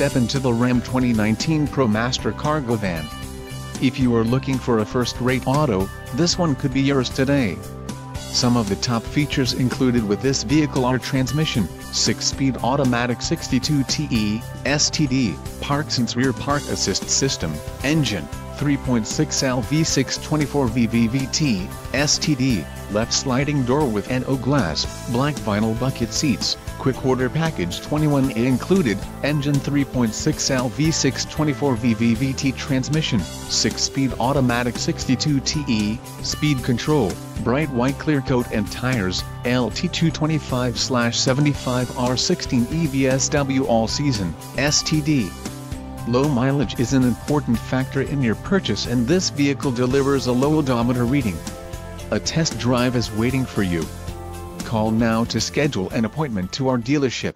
step into the Ram 2019 ProMaster Cargo van. If you are looking for a first-rate auto, this one could be yours today. Some of the top features included with this vehicle are transmission, 6-speed automatic 62 TE, STD, park sense rear park assist system, engine, 3.6L V6 24V VVT, STD, left sliding door with NO glass, black vinyl bucket seats, quick order package 21A included, engine 3.6L V6 24V VVT transmission, 6-speed automatic 62 TE, speed control, bright white clear coat and tires, LT 225/75R16 EBSW all season, STD. Low mileage is an important factor in your purchase, and this vehicle delivers a low odometer reading. A test drive is waiting for you. Call now to schedule an appointment to our dealership.